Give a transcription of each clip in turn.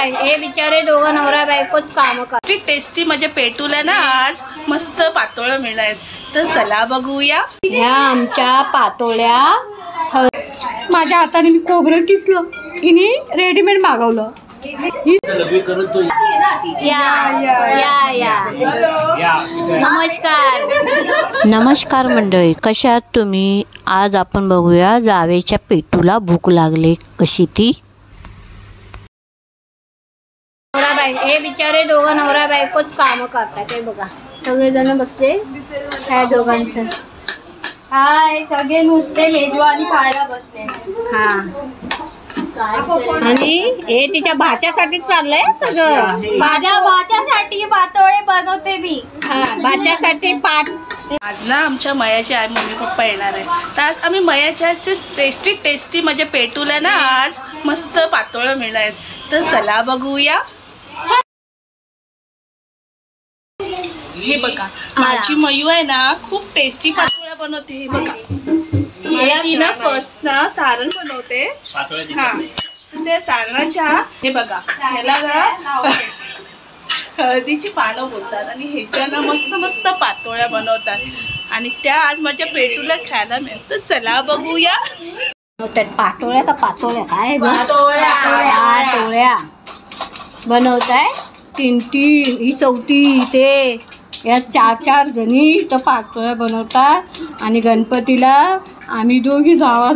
बाई हे बिचारे दोघं नवरा बायकोच काम करतात। टेस्टी म्हणजे पेटूला ना आज मस्त पातोळ्या मिळणार, तर चला बघूया। ह्या आमच्या पातोळ्या माझ्या हाताने मी खोबरं किसलं, हिने रेडीमेड मागवलं। नमस्कार मंडळी, कशा आहात तुम्ही? आज आपण बघूया जावेच्या पेटूला भूक लागली कशी ती। नवरा बाई हे बिचारे दोघं नवरा बायकोच काम करतात। हे बघा सगळेजण बसले ह्या दोघांचं। हाय, सगळे नुसते मेजवानी खायला बसले। हा आणि हे तिच्या भाच्यासाठी चाललंय सगळं। माझ्या भाच्यासाठी पातोळे बनवते मी। हा भाच्यासाठी पाट। आज ना आमच्या मयाची आई मम्मी पप्पा येणार आहे, तर आज आम्ही मयाच्या टेस्टी म्हणजे पेटूला ना आज मस्त पातोळ्या मिळणार, तर चला बघूया। हे बघा माझी मयू आहे ना खूप टेस्टी पातोळ्या बनवते। हे बघा ती ना फर्स्ट ना सारण बनवते। हा ते सारणाच्या हे बघा ह्याला ना हळदीची पानं बोलतात आणि ह्याच्या मस्त मस्त पातोळ्या बनवतात आणि त्या आज माझ्या पेटूला खायला मिळतात। चला बघूया। पातोळ्या का पातोळ्या काय पातोळ्या बनवताय। तीन ही चौथी ते या चार जणी इथं पातोळ्या बनवतात आणि गणपतीला आम्ही दोघी जावा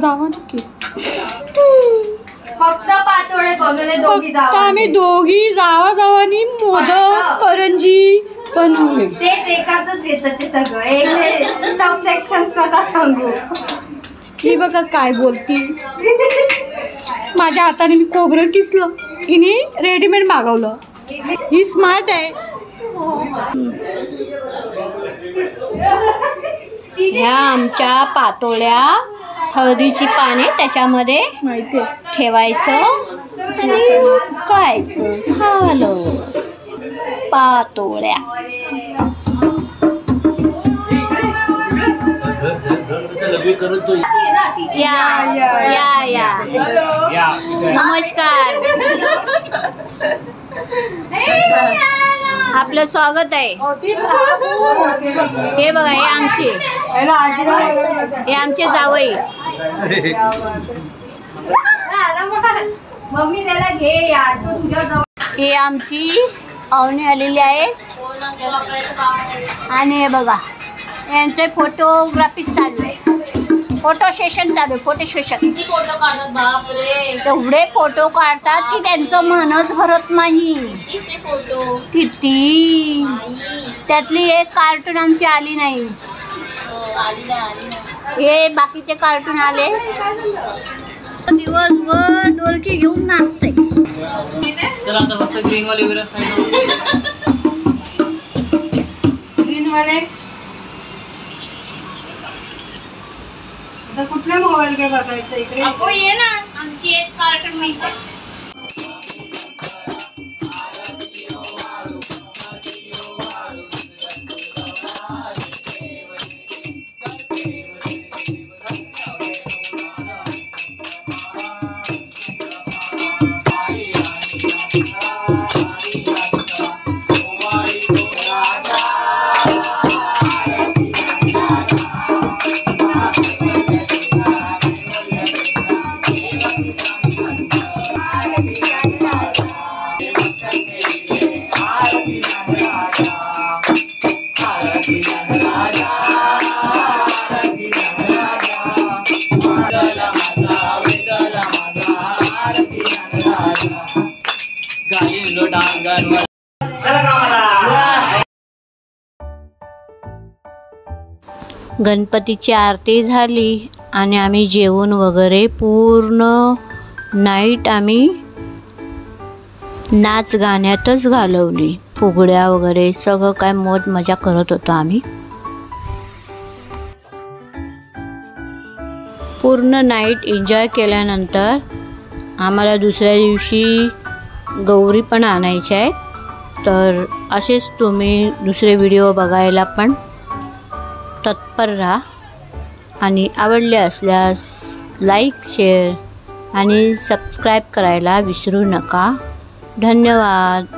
फक्त पातोळे बनवले दोघी आम्ही दोघी जावानी मोदक करंजी बनवले। ते एकातच येतं ते सगळं, सब सेक्शन्स नका सांगू। ही बघा काय बोलती, माझ्या हाताने मी खोबरं किसलं, हिने रेडीमेड मागवलं। ही स्मार्ट आहे। ह्या आमच्या पातोळ्या हळदीची पाने त्याच्यामध्ये माहिती ठेवायचं आणि उकळायचं, झालं पातोळ्या। या नमस्कार, आपलं स्वागत आहे। हे बघा हे आमचे जावई। मम्मी त्याला घे यार, तो तुझ्या जवळ। हे आमची पाहुणे आलेली आहे आणि हे बघा यांचे फोटोग्राफी चालू आहे, फोटो सेशन चालू आहे। फोटो सेशन एवढे फोटो काढतात की त्यांचं मनच भरत नाही। किती त्यातली एक कार्टून आमची आली नाही, हे बाकीचे कार्टून आले। दिवसभर डोलकी घेऊन नाचते। ग्रीन वाले कुठल्या मोबाईल कडे बघायचं? इकडे ये ना, आमची एक कार्टून मिस आहे। गणपतीची आरती झाली आणि आम्ही जेवण वगैरे पूर्ण नाईट आम्ही नाच गाण्यातच घालवली। फुगड्या वगैरे सगळं काय मौज मजा करत होतो आम्ही। पूर्ण नाईट एन्जॉय केल्यानंतर आम्हाला दुसऱ्या दिवशी गौरी पण आणायची आहे, तर असेच तुम्ही दुसरे व्हिडिओ बघायला पण तत्पर राहा आणि आवडले असल्यास लाईक, शेअर आणि सबस्क्राईब करायला विसरू नका। धन्यवाद.